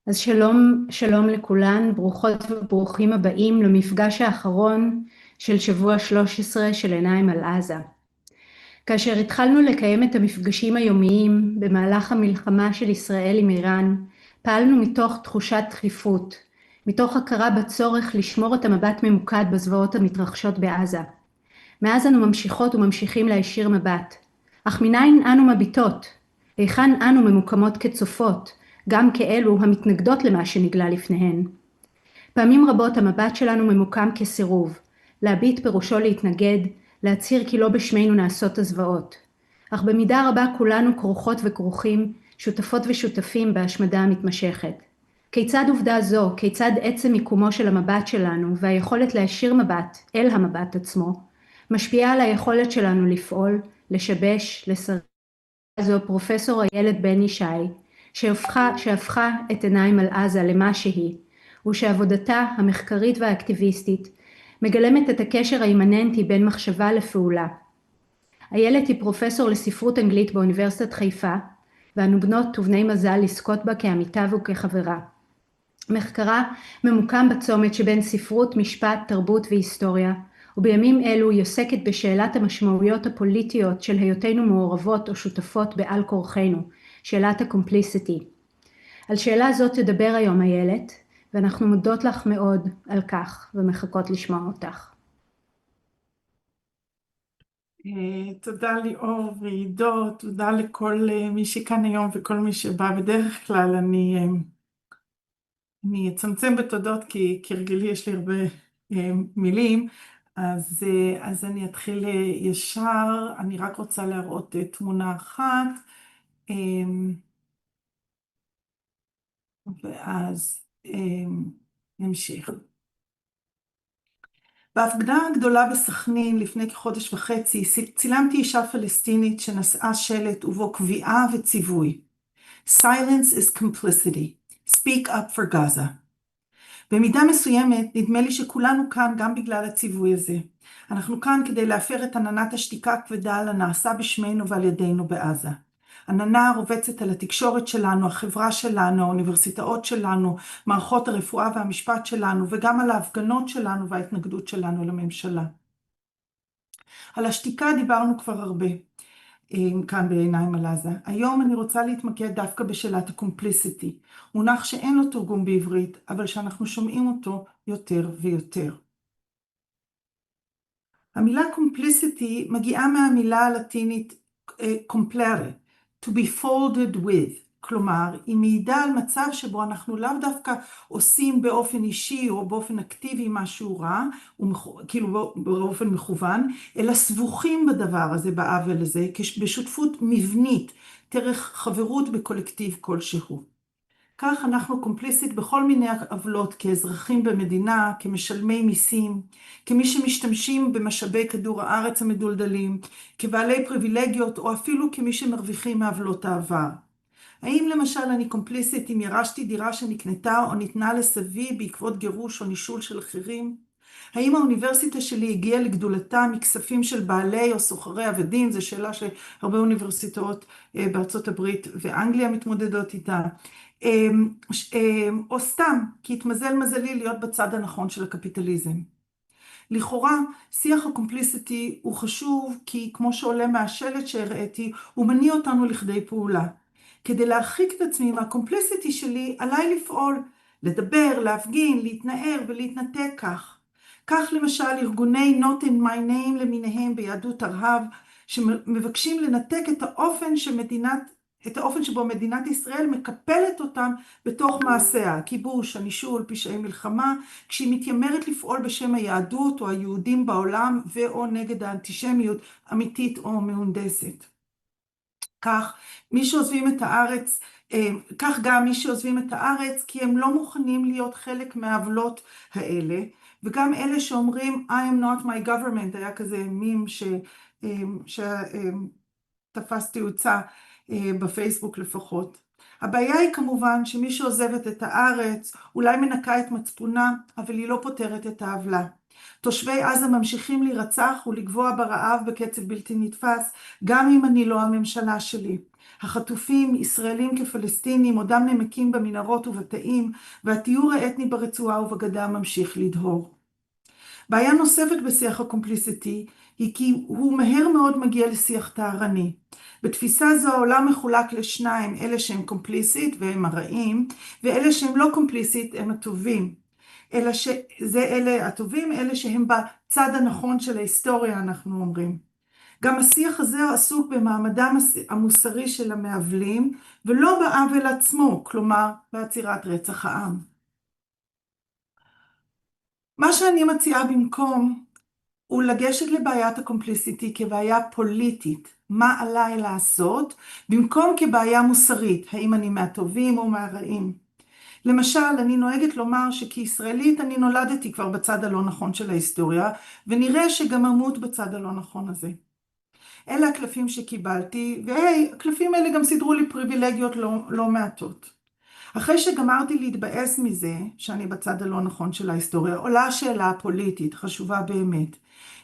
אז שלום לכולן, ברוכות וברוכים הבאים למפגש האחרון של שבוע 13 של עיניים על עזה. כאשר התחלנו לקיים את המפגשים היומיים במהלך המלחמה של ישראל עם איראן, פעלנו מתוך תחושת דחיפות, מתוך הכרה בצורך לשמור את המבט ממוקד בזוועות המתרחשות בעזה. מאז אנו ממשיכות וממשיכים להישיר מבט. אך מניין אנו מביטות? היכן אנו ממוקמות כצופות, גם כאלו המתנגדות למה שנגלה לפניהן? פעמים רבות המבט שלנו ממוקם כסירוב, להביט פירושו להתנגד, להצהיר כי לא בשמנו נעשות הזוועות. אך במידה רבה כולנו כרוכות וכרוכים, שותפות ושותפים בהשמדה המתמשכת. כיצד עובדה זו, כיצד עצם מיקומו של המבט שלנו והיכולת להישיר מבט אל המבט עצמו, משפיעה על היכולת שלנו לפעול, לשבש, לסרב. זו פרופסור איילת בן ישי, שהפכה את עיניים על עזה למה שהיא, ושעבודתה המחקרית והאקטיביסטית מגלמת את הקשר האימננטי בין מחשבה לפעולה. איילת היא פרופסור לספרות אנגלית באוניברסיטת חיפה, ואנו בנות ובני מזל לזכות בה כעמיתה וכחברה. מחקרה ממוקם בצומת שבין ספרות, משפט, תרבות והיסטוריה, ובימים אלו היא עוסקת בשאלת המשמעויות הפוליטיות של היותנו מעורבות או שותפות בעל כורחנו, שאלת הקומפליסיטי. על שאלה זאת תדבר היום איילת, ואנחנו מודות לך מאוד על כך ומחכות לשמוע אותך. תודה ליאור ועידו, תודה לכל מי שכאן היום וכל מי שבא. בדרך כלל אני אצמצם בתודות כי כרגלי יש לי הרבה מילים, אז אני אתחיל ישר. אני רק רוצה להראות תמונה אחת, ואז נמשיך. בהפגנה הגדולה בסכנין לפני כחודש וחצי צילמתי אישה פלסטינית שנשאה שלט ובו קביעה וציווי. Silence is complicity. Speak up for Gaza. במידה מסוימת נדמה לי שכולנו כאן גם בגלל הציווי הזה. אנחנו כאן כדי להפר את עננת השתיקה הכבדה על הנעשה בשמנו ועל ידינו בעזה. עננה רובצת על התקשורת שלנו, החברה שלנו, האוניברסיטאות שלנו, מערכות הרפואה והמשפט שלנו, וגם על ההפגנות שלנו וההתנגדות שלנו לממשלה. על השתיקה דיברנו כבר הרבה, כאן בעיניים על עזה. היום אני רוצה להתמקד דווקא בשאלת הקומפליסיטי, מונח שאין לו תרגום בעברית, אבל שאנחנו שומעים אותו יותר ויותר. המילה complicity מגיעה מהמילה הלטינית complere, to be folded with, כלומר, היא מעידה על מצב שבו אנחנו לאו דווקא עושים באופן אישי או באופן אקטיבי משהו רע, כאילו באופן מכוון, אלא סבוכים בדבר הזה, בעוול הזה, בשותפות מבנית, דרך חברות בקולקטיב כלשהו. כך אנחנו קומפליסית בכל מיני עוולות, כאזרחים במדינה, כמשלמי מיסים, כמי שמשתמשים במשאבי כדור הארץ המדולדלים, כבעלי פריבילגיות, או אפילו כמי שמרוויחים מעוולות העבר. האם למשל אני קומפליסית אם ירשתי דירה שנקנתה או ניתנה לסבי בעקבות גירוש או נישול של אחרים? האם האוניברסיטה שלי הגיעה לגדולתה מכספים של בעלי או סוחרי עבדים? זו שאלה שהרבה אוניברסיטאות בארצות הברית ואנגליה מתמודדות איתה. או סתם, כי התמזל מזלי להיות בצד הנכון של הקפיטליזם. לכאורה, שיח הקומפליסיטי הוא חשוב כי, כמו שעולה מהשלט שהראיתי, הוא מניע אותנו לכדי פעולה. כדי להרחיק את עצמי מהקומפליסיטי שלי, עליי לפעול, לדבר, להפגין, להתנער ולהתנתק כך. כך למשל ארגוני Not in my name למיניהם ביהדות ערב, שמבקשים לנתק את האופן שבו מדינת ישראל מקפלת אותם בתוך מעשיה, הכיבוש, הנישול, פשעי מלחמה, כשהיא מתיימרת לפעול בשם היהדות או היהודים בעולם ואו נגד האנטישמיות אמיתית או מהונדסת. כך גם מי שעוזבים את הארץ כי הם לא מוכנים להיות חלק מהעוולות האלה, וגם אלה שאומרים I am not my government, היה כזה מים שתפס תאוצה בפייסבוק לפחות. הבעיה היא כמובן שמי שעוזבת את הארץ אולי מנקה את מצפונה, אבל היא לא פותרת את העוולה. תושבי עזה ממשיכים להירצח ולגבוע ברעב בקצב בלתי נתפס, גם אם אני לא הממשלה שלי. החטופים, ישראלים כפלסטינים, עודם נמקים במנהרות ובתאים, והתיאור האתני ברצועה ובגדה ממשיך לדהור. בעיה נוספת בשיח הקומפליסיטי היא כי הוא מהר מאוד מגיע לשיח טהרני. בתפיסה זו העולם מחולק לשניים, אלה שהם קומפליסית והם הרעים, ואלה שהם לא קומפליסית הם הטובים. אלא שזה אלה הטובים, אלה שהם בצד הנכון של ההיסטוריה, אנחנו אומרים. גם השיח הזה עסוק במעמדם המוסרי של המעוולים, ולא בעוול עצמו, כלומר בעצירת רצח העם. מה שאני מציעה במקום הוא לגשת לבעיית הקומפליסיטי כבעיה פוליטית, מה עליי לעשות, במקום כבעיה מוסרית, האם אני מהטובים או מהרעים. למשל, אני נוהגת לומר שכישראלית אני נולדתי כבר בצד הלא נכון של ההיסטוריה, ונראה שגם אמות בצד הלא נכון הזה. אלה הקלפים שקיבלתי, הקלפים האלה גם סידרו לי פריבילגיות לא מעטות. אחרי שגמרתי להתבאס מזה, שאני בצד הלא נכון של ההיסטוריה, עולה השאלה הפוליטית, חשובה באמת.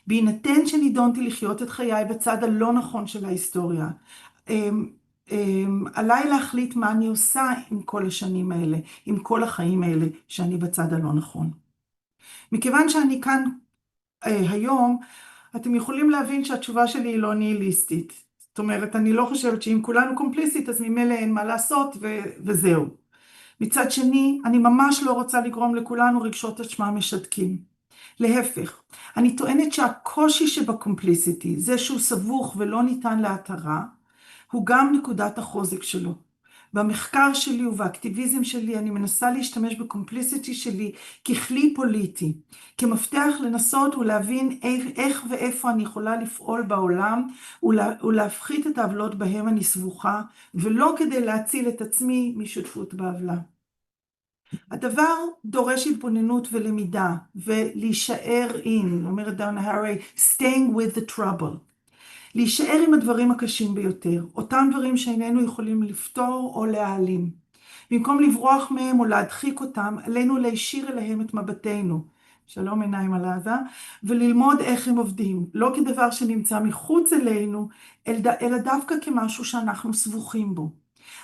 בהינתן שנידונתי לחיות את חיי בצד הלא נכון של ההיסטוריה, עליי להחליט מה אני עושה עם כל השנים האלה, עם כל החיים האלה שאני בצד הלא נכון. מכיוון שאני כאן היום, אתם יכולים להבין שהתשובה שלי היא לא ניהיליסטית. זאת אומרת, אני לא חושבת שאם כולנו קומפליסית, אז ממילא אין מה לעשות וזהו. מצד שני, אני ממש לא רוצה לגרום לכולנו רגשות אשמה משתקים. להפך, אני טוענת שהקושי שבקומפליסיטי, זה שהוא סבוך ולא ניתן להתרה, הוא גם נקודת החוזק שלו. במחקר שלי ובאקטיביזם שלי אני מנסה להשתמש בקומפליסיטי שלי ככלי פוליטי, כמפתח לנסות ולהבין איך ואיפה אני יכולה לפעול בעולם ולהפחית את העוולות בהם אני סבוכה, ולא כדי להציל את עצמי משותפות בעוולה. הדבר דורש התבוננות ולמידה, ולהישאר אומרת דאונה הארי, staying with the trouble. להישאר עם הדברים הקשים ביותר, אותם דברים שאיננו יכולים לפתור או להעלים. במקום לברוח מהם או להדחיק אותם, עלינו להישיר אליהם את מבטנו, שלום עיניים על עזה, וללמוד איך הם עובדים, לא כדבר שנמצא מחוץ אלינו, אלא דווקא כמשהו שאנחנו סבוכים בו.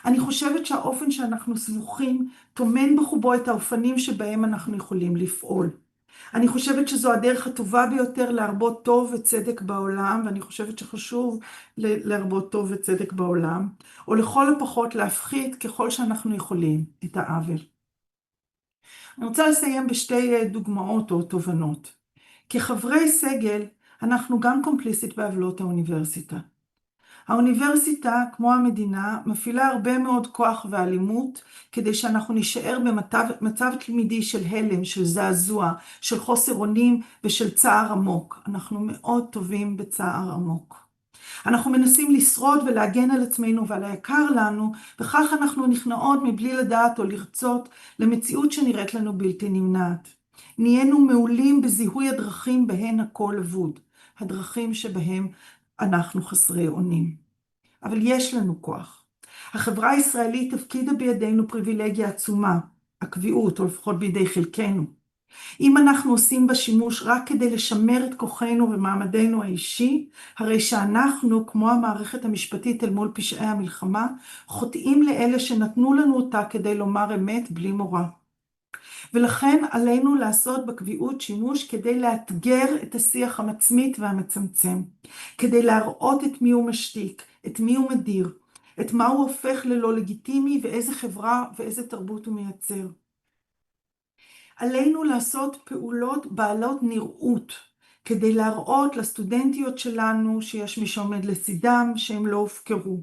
אני חושבת שהאופן שאנחנו סבוכים טומן בחובו את האופנים שבהם אנחנו יכולים לפעול. אני חושבת שזו הדרך הטובה ביותר להרבות טוב וצדק בעולם, ואני חושבת שחשוב להרבות טוב וצדק בעולם, או לכל הפחות להפחית ככל שאנחנו יכולים את העוול. אני רוצה לסיים בשתי דוגמאות או תובנות. כחברי סגל, אנחנו גם קומפליסית בעוולות האוניברסיטה. האוניברסיטה, כמו המדינה, מפעילה הרבה מאוד כוח ואלימות, כדי שאנחנו נשאר במצב תלמידי של הלם, של זעזוע, של חוסר אונים ושל צער עמוק. אנחנו מאוד טובים בצער עמוק. אנחנו מנסים לשרוד ולהגן על עצמנו ועל היקר לנו, וכך אנחנו נכנעות מבלי לדעת או לרצות למציאות שנראית לנו בלתי נמנעת. נהיינו מעולים בזיהוי הדרכים בהן הכל אבוד, הדרכים שבהם אנחנו חסרי אונים. אבל יש לנו כוח. החברה הישראלית תפקידה בידינו פריבילגיה עצומה, הקביעות, או לפחות בידי חלקנו. אם אנחנו עושים בה שימוש רק כדי לשמר את כוחנו ומעמדנו האישי, הרי שאנחנו, כמו המערכת המשפטית אל מול פשעי המלחמה, חוטאים לאלה שנתנו לנו אותה כדי לומר אמת בלי מורא. ולכן עלינו לעשות בקביעות שימוש כדי לאתגר את השיח המצמית והמצמצם, כדי להראות את מי הוא משתיק, את מי הוא מדיר, את מה הוא הופך ללא לגיטימי ואיזה חברה ואיזה תרבות הוא מייצר. עלינו לעשות פעולות בעלות נראות, כדי להראות לסטודנטיות שלנו שיש מי שעומד לצידם, שהם לא הופקרו.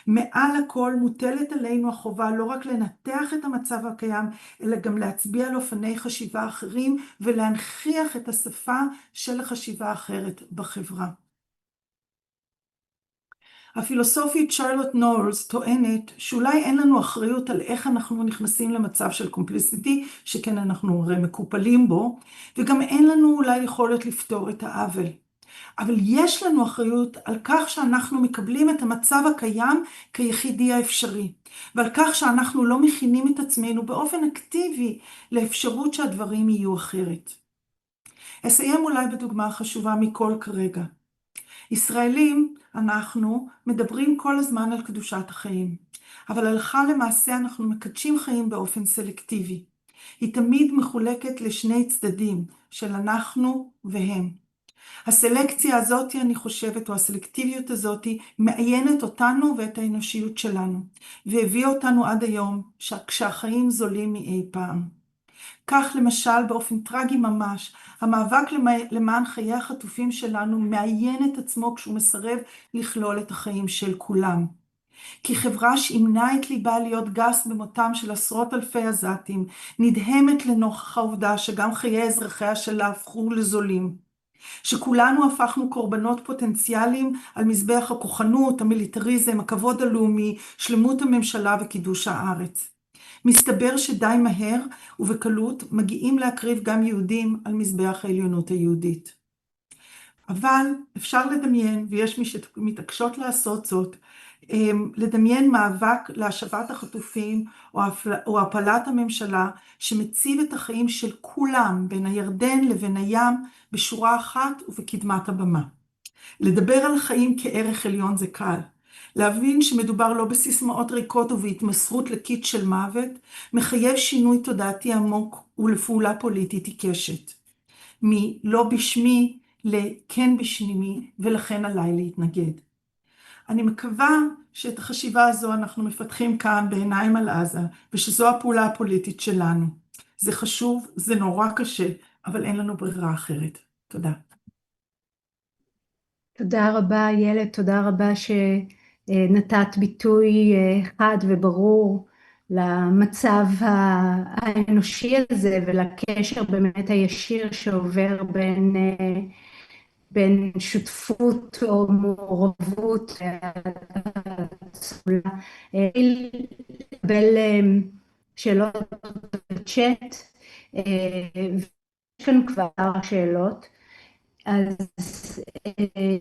מעל הכל מוטלת עלינו החובה לא רק לנתח את המצב הקיים, אלא גם להצביע על אופני חשיבה אחרים ולהנכיח את השפה של החשיבה האחרת בחברה. הפילוסופית שרלוט נולס טוענת שאולי אין לנו אחריות על איך אנחנו נכנסים למצב של קומפליסיטי, שכן אנחנו הרי מקופלים בו, וגם אין לנו אולי יכולת לפתור את העוול. אבל יש לנו אחריות על כך שאנחנו מקבלים את המצב הקיים כיחידי האפשרי, ועל כך שאנחנו לא מכינים את עצמנו באופן אקטיבי לאפשרות שהדברים יהיו אחרת. אסיים אולי בדוגמה חשובה מכל כרגע. ישראלים, אנחנו מדברים כל הזמן על קדושת החיים, אבל הלכה למעשה אנחנו מקדשים חיים באופן סלקטיבי. היא תמיד מחולקת לשני צדדים, של אנחנו והם. הסלקציה הזאת, אני חושבת, או הסלקטיביות הזאת, מעיינת אותנו ואת האנושיות שלנו, והביאה אותנו עד היום, כשהחיים זולים מאי פעם. כך למשל, באופן טרגי ממש, המאבק למען חיי החטופים שלנו מעיין את עצמו כשהוא מסרב לכלול את החיים של כולם. כי חברה שאימנה את ליבה להיות גס במותם של עשרות אלפי עזתים, נדהמת לנוכח העובדה שגם חיי אזרחיה שלה הפכו לזולים. שכולנו הפכנו קורבנות פוטנציאליים על מזבח הכוחנות, המיליטריזם, הכבוד הלאומי, שלמות הממשלה וקידוש הארץ. מסתבר שדי מהר ובקלות מגיעים להקריב גם יהודים על מזבח העליונות היהודית. אבל אפשר לדמיין, ויש מי שמתעקשות לעשות זאת, לדמיין מאבק להשבת החטופים או הפלת הממשלה שמציב את החיים של כולם בין הירדן לבין הים בשורה אחת ובקדמת הבמה. לדבר על חיים כערך עליון זה קל. להבין שמדובר לא בסיסמאות ריקות ובהתמסרות לקיט של מוות, מחייב שינוי תודעתי עמוק ולפעולה פוליטית עיקשת. מלא בשמי לכן בשמי, ולכן עליי להתנגד. אני מקווה שאת החשיבה הזו אנחנו מפתחים כאן בעיניים על עזה, ושזו הפעולה הפוליטית שלנו. זה חשוב, זה נורא קשה, אבל אין לנו ברירה אחרת. תודה. תודה רבה, ילד, תודה רבה שנתת ביטוי חד וברור למצב האנושי הזה ולקשר באמת הישיר שעובר בין שותפות או מעורבות צולה. לקבל שאלות בצ'אט, יש כאן כבר שאלות. אז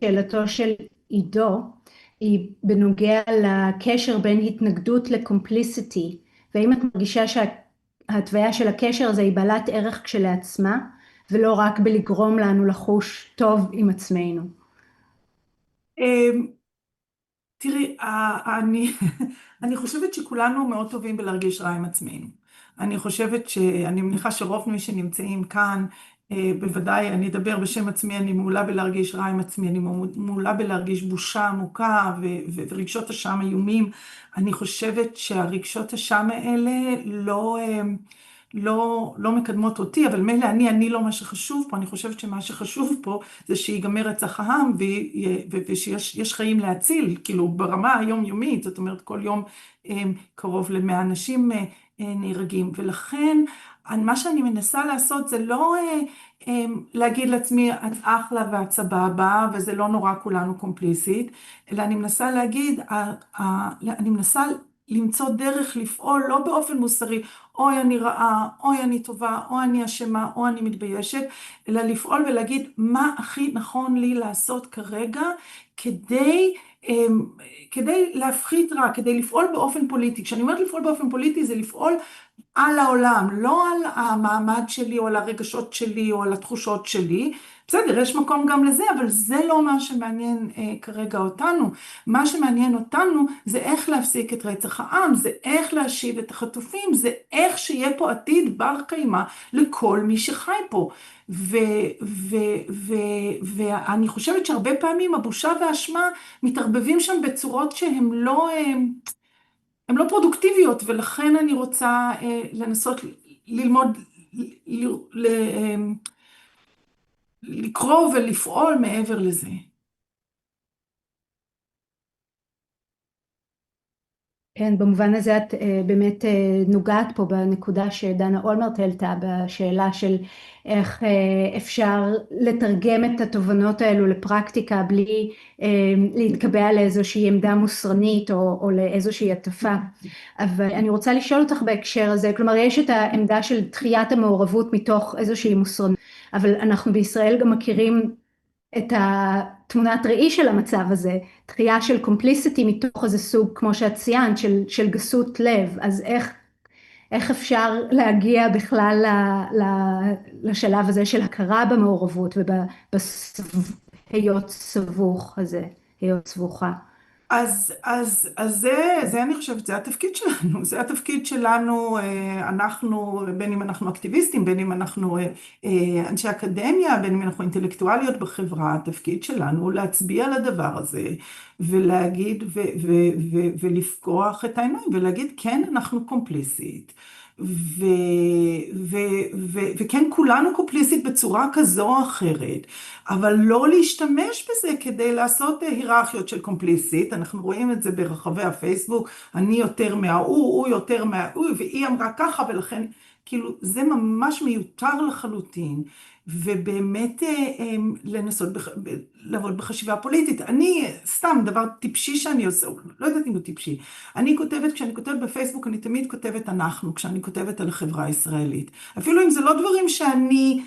שאלתו של עידו היא בנוגע לקשר בין התנגדות לקומפליסיטי, והאם את מרגישה שההתוויה של הקשר הזה היא בעלת ערך כשלעצמה, ולא רק בלגרום לנו לחוש טוב עם עצמנו. תראי, אני חושבת שכולנו מאוד טובים בלהרגיש רע עם עצמנו. אני מניחה שרוב מי שנמצאים כאן, בוודאי אני אדבר בשם עצמי, אני מעולה בלהרגיש רע עם עצמי, אני מעולה בלהרגיש בושה עמוקה ורגשות אשם איומים. אני חושבת שהרגשות אשם האלה לא מקדמות אותי, אבל מילא אני לא מה שחשוב פה, אני חושבת שמה שחשוב פה זה שיגמר רצח העם ושיש חיים להציל, כאילו ברמה היומיומית, זאת אומרת כל יום קרוב ל100 אנשים נהרגים, ולכן מה שאני מנסה לעשות זה לא להגיד לעצמי את אחלה ואת סבבה וזה לא נורא כולנו קומפליסית, אלא אני מנסה להגיד, אני מנסה למצוא דרך לפעול לא באופן מוסרי, אוי אני רעה, אוי אני טובה, אוי אני אשמה, אוי אני מתביישת, אלא לפעול ולהגיד מה הכי נכון לי לעשות כרגע כדי להפחית רע, כדי לפעול באופן פוליטי. כשאני אומרת לפעול באופן פוליטי זה לפעול על העולם, לא על המעמד שלי או על הרגשות שלי או על התחושות שלי. בסדר, יש מקום גם לזה, אבל זה לא מה שמעניין כרגע אותנו. מה שמעניין אותנו זה איך להפסיק את רצח העם, זה איך להשיב את החטופים, זה איך שיהיה פה עתיד בר קיימא לכל מי שחי פה. ואני חושבת שהרבה פעמים הבושה והאשמה מתערבבים שם בצורות שהן לא פרודוקטיביות, ולכן אני רוצה לנסות ללמוד, לקרוא ולפעול מעבר לזה. כן, במובן הזה את באמת נוגעת פה בנקודה שדנה אולמרט העלתה, בשאלה של איך אפשר לתרגם את התובנות האלו לפרקטיקה בלי להתקבע לאיזושהי עמדה מוסרנית או לאיזושהי הטפה. אבל אני רוצה לשאול אותך בהקשר הזה, כלומר יש את העמדה של דחיית המעורבות מתוך איזושהי מוסרנות, אבל אנחנו בישראל גם מכירים את התמונת ראי של המצב הזה, דחייה של קומפליסיטי מתוך איזה סוג, כמו שאת ציינת, של גסות לב. אז איך אפשר להגיע בכלל לשלב הזה של הכרה במעורבות היות סבוך הזה, היות סבוכה? זה אני חושבת, זה התפקיד שלנו, זה התפקיד שלנו, אנחנו, בין אם אנחנו אקטיביסטים, בין אם אנחנו אנשי אקדמיה, בין אם אנחנו אינטלקטואליות בחברה, התפקיד שלנו הוא להצביע על הדבר הזה, ולהגיד, ולפקוח את העיניים, ולהגיד, כן, אנחנו קומפליסית. ו, ו, וכן, כולנו קומפליסית בצורה כזו או אחרת, אבל לא להשתמש בזה כדי לעשות היררכיות של קומפליסית. אנחנו רואים את זה ברחבי הפייסבוק, אני יותר מההוא, הוא יותר מההוא, והיא אמרה ככה, ולכן, כאילו, זה ממש מיותר לחלוטין, ובאמת לנסות לעבוד בחשיבה פוליטית. אני, סתם דבר טיפשי שאני עושה, לא יודעת אם הוא טיפשי, אני כותבת, כשאני כותבת בפייסבוק, אני תמיד כותבת אנחנו, כשאני כותבת על החברה הישראלית. אפילו אם זה לא דברים שאני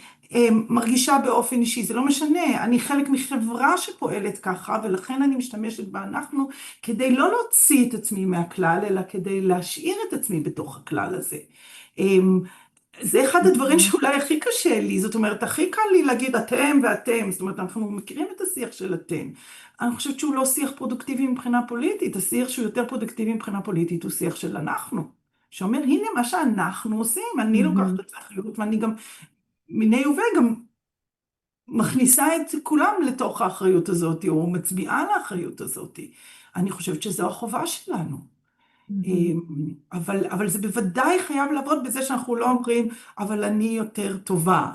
מרגישה באופן אישי, זה לא משנה, אני חלק מחברה שפועלת ככה, ולכן אני משתמשת באנחנו, כדי לא להוציא את עצמי מהכלל, אלא כדי להשאיר את עצמי בתוך הכלל הזה. זה אחד הדברים שאולי הכי קשה לי, זאת אומרת, הכי קל לי להגיד אתם ואתם, זאת אומרת, אנחנו מכירים את השיח של אתם. אני חושבת שהוא לא שיח פרודוקטיבי מבחינה פוליטית, השיח שהוא יותר פרודוקטיבי מבחינה פוליטית הוא שיח של אנחנו, שאומר, הנה מה שאנחנו עושים, אני לוקחת את האחריות, ואני גם מיני ובי גם מכניסה את כולם לתוך האחריות הזאת, או מצביעה על האחריות הזאת. אני חושבת שזו החובה שלנו. אבל זה בוודאי חייב לעבוד בזה שאנחנו לא אומרים, אבל אני יותר טובה,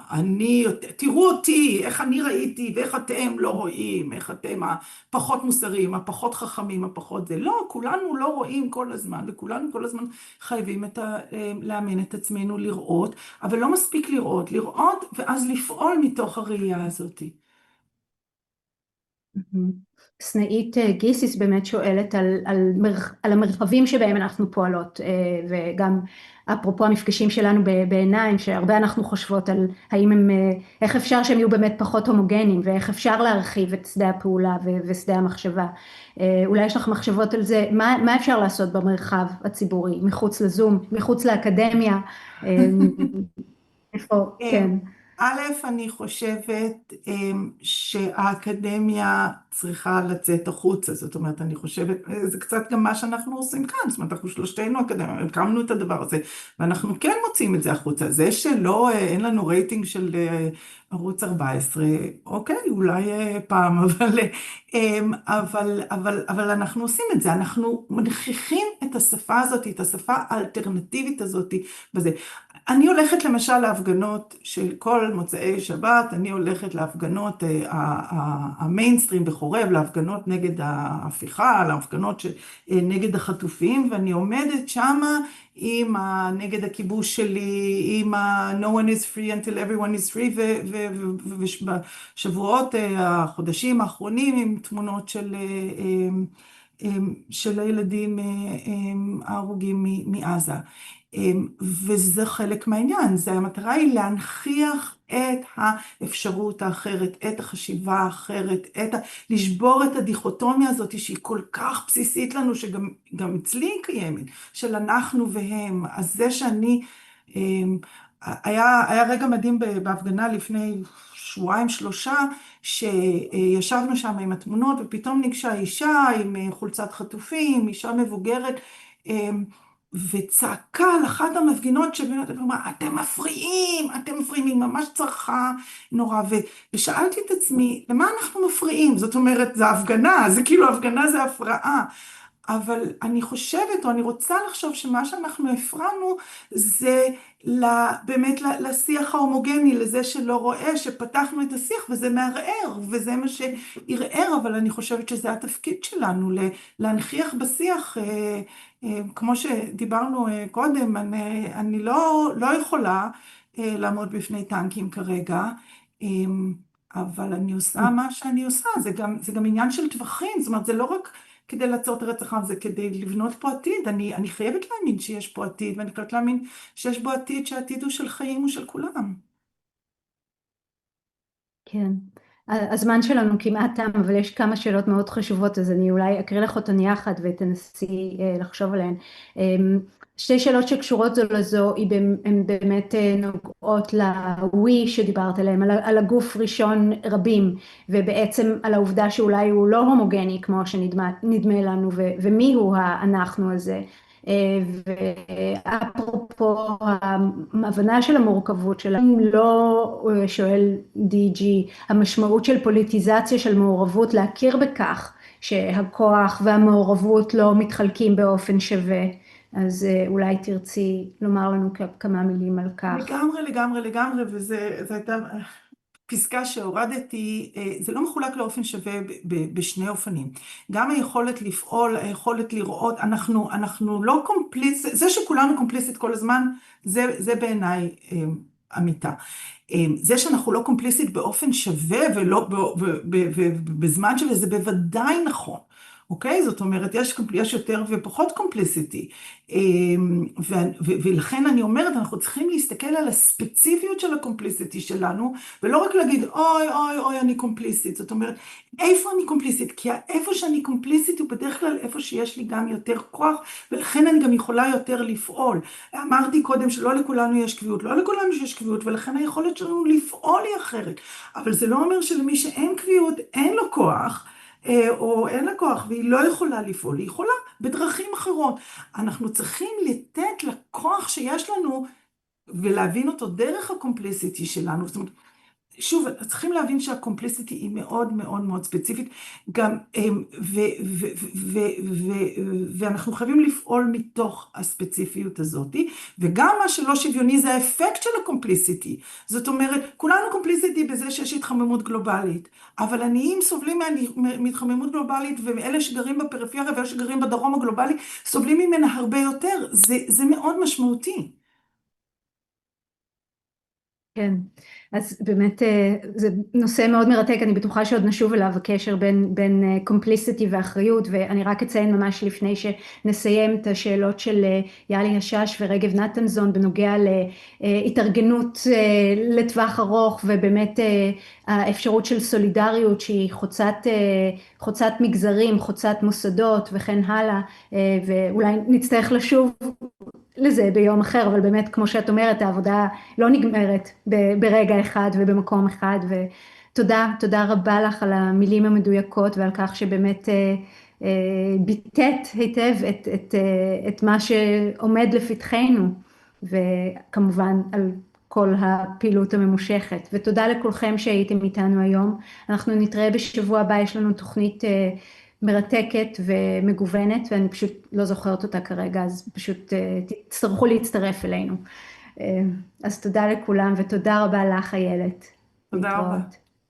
תראו אותי, איך אני ראיתי, ואיך אתם לא רואים, איך אתם הפחות מוסריים, הפחות חכמים, הפחות זה. לא, כולנו לא רואים כל הזמן, וכולנו כל הזמן חייבים לאמן את עצמנו לראות, אבל לא מספיק לראות, ואז לפעול מתוך הראייה הזאת. סנאית גיסיס באמת שואלת על המרחבים שבהם אנחנו פועלות, וגם אפרופו המפגשים שלנו בעיניים, שהרבה אנחנו חושבות על איך אפשר שהם יהיו באמת פחות הומוגנים, ואיך אפשר להרחיב את שדה הפעולה ושדה המחשבה. אולי יש לך מחשבות על זה, מה אפשר לעשות במרחב הציבורי, מחוץ לזום, מחוץ לאקדמיה, איפה, כן. א', אני חושבת שהאקדמיה צריכה לצאת החוצה, זאת אומרת, אני חושבת, זה קצת גם מה שאנחנו עושים כאן, זאת אומרת, אנחנו שלושתנו אקדמיה, הקמנו את הדבר הזה, ואנחנו כן מוצאים את זה החוצה, זה שלא, אין לנו רייטינג של ערוץ 14, אוקיי, אולי פעם, אבל אנחנו עושים את זה, אנחנו מנכיחים את השפה הזאת, את השפה האלטרנטיבית הזאת, בזה. אני הולכת למשל להפגנות של כל מוצאי שבת, אני הולכת להפגנות המיינסטרים בחורב, להפגנות נגד ההפיכה, להפגנות נגד החטופים, ואני עומדת שמה נגד הכיבוש שלי, עם No one is free until everyone is free, ובשבועות, החודשים האחרונים, עם תמונות של הילדים ההרוגים מעזה. וזה חלק מהעניין, המטרה היא להנכיח את האפשרות האחרת, את החשיבה האחרת, לשבור את הדיכוטומיה הזאת שהיא כל כך בסיסית לנו, שגם אצלי היא קיימת, של אנחנו והם. אז זה שאני, היה רגע מדהים בהפגנה לפני שבועיים שלושה, שישבנו שם עם התמונות, ופתאום ניגשה אישה עם חולצת חטופים, אישה מבוגרת, וצעקה על אחת המפגינות שבאמת אמרה, אתם מפריעים, היא ממש צרחה נורא, ושאלתי את עצמי, למה אנחנו מפריעים? זאת אומרת, זה הפגנה, זה כאילו הפגנה זה הפרעה, אבל אני חושבת, או אני רוצה לחשוב שמה שאנחנו הפרענו, זה באמת לשיח ההומוגני, לזה שלא רואה, שפתחנו את השיח, וזה מערער, וזה מה שערער, אבל אני חושבת שזה התפקיד שלנו, להנכיח בשיח, כמו שדיברנו קודם, אני לא יכולה לעמוד בפני טנקים כרגע, אבל אני עושה מה שאני עושה, זה גם עניין של טווחים, זאת אומרת, זה לא רק כדי לעצור את הרצח עם, זה כדי לבנות פה עתיד, אני חייבת להאמין שיש פה עתיד, ואני חייבת להאמין שיש בו עתיד, שהעתיד הוא של חיים ושל כולם. כן. הזמן שלנו כמעט תם, אבל יש כמה שאלות מאוד חשובות, אז אני אולי אקריא לך אותן יחד ותנסי לחשוב עליהן. שתי שאלות שקשורות זו לזו, הן באמת נוגעות לווי שדיברת עליהם, על הגוף ראשון רבים, ובעצם על העובדה שאולי הוא לא הומוגני כמו שנדמה לנו, ומי הוא האנחנו הזה. ואפרופו ההבנה של המורכבות שלנו, לא שואל די.ג'י, המשמעות של פוליטיזציה של מעורבות, להכיר בכך שהכוח והמעורבות לא מתחלקים באופן שווה. אז אולי תרצי לומר לנו כמה מילים על כך. לגמרי, וזו הייתה פסקה שהורדתי. זה לא מחולק לאופן שווה בשני אופנים. גם היכולת לפעול, היכולת לראות, אנחנו לא קומפליסט, זה שכולנו קומפליסט כל הזמן, זה בעיניי אמיתה. זה שאנחנו לא קומפליסט באופן שווה ולא בזמן שווה, זה בוודאי נכון. אוקיי? זאת אומרת, יש יותר ופחות קומפליסיטי. ולכן אני אומרת, אנחנו צריכים להסתכל על הספציפיות של הקומפליסיטי שלנו, ולא רק להגיד, אוי, אני קומפליסית. זאת אומרת, איפה אני קומפליסית? כי איפה שאני קומפליסית הוא בדרך כלל איפה שיש לי גם יותר כוח, ולכן אני גם יכולה יותר לפעול. אמרתי קודם שלא לכולנו יש קביעות, לא לכולנו יש קביעות, ולכן היכולת שלנו לפעול היא אחרת. אבל זה לא אומר שלמי שאין קביעות, אין לו כוח, או אין לה כוח, והיא לא יכולה לפעול, היא יכולה בדרכים אחרות. אנחנו צריכים לתת לכוח שיש לנו, ולהבין אותו דרך הקומפליסיטי שלנו. זאת אומרת, שוב, צריכים להבין שהקומפליסיטי היא מאוד מאוד מאוד ספציפית, גם, ואנחנו חייבים לפעול מתוך הספציפיות הזאת, וגם מה שלא שוויוני זה האפקט של הקומפליסיטי. זאת אומרת, כולנו קומפליסיטי בזה שיש התחממות גלובלית, אבל עניים סובלים מהתחממות גלובלית, ואלה שגרים בפריפריה ואלה שגרים בדרום הגלובלי, סובלים ממנה הרבה יותר. זה מאוד משמעותי. כן, אז באמת זה נושא מאוד מרתק, אני בטוחה שעוד נשוב אליו הקשר בין קומפליסיטי ואחריות, ואני רק אציין ממש לפני שנסיים את השאלות של יאלי השש ורגב נתנזון בנוגע להתארגנות לטווח ארוך, ובאמת האפשרות של סולידריות שהיא חוצת מגזרים, חוצת מוסדות וכן הלאה, ואולי נצטרך לשוב לזה ביום אחר, אבל באמת כמו שאת אומרת העבודה לא נגמרת ברגע אחד ובמקום אחד, ותודה רבה לך על המילים המדויקות ועל כך שבאמת ביטאת היטב את מה שעומד לפתחנו, וכמובן על כל הפעילות הממושכת, ותודה לכולכם שהייתם איתנו היום. אנחנו נתראה בשבוע הבא, יש לנו תוכנית מרתקת ומגוונת, ואני פשוט לא זוכרת אותה כרגע, אז פשוט תצטרכו להצטרף אלינו. אז תודה לכולם, ותודה רבה לך איילת. תודה רבה. להתראות.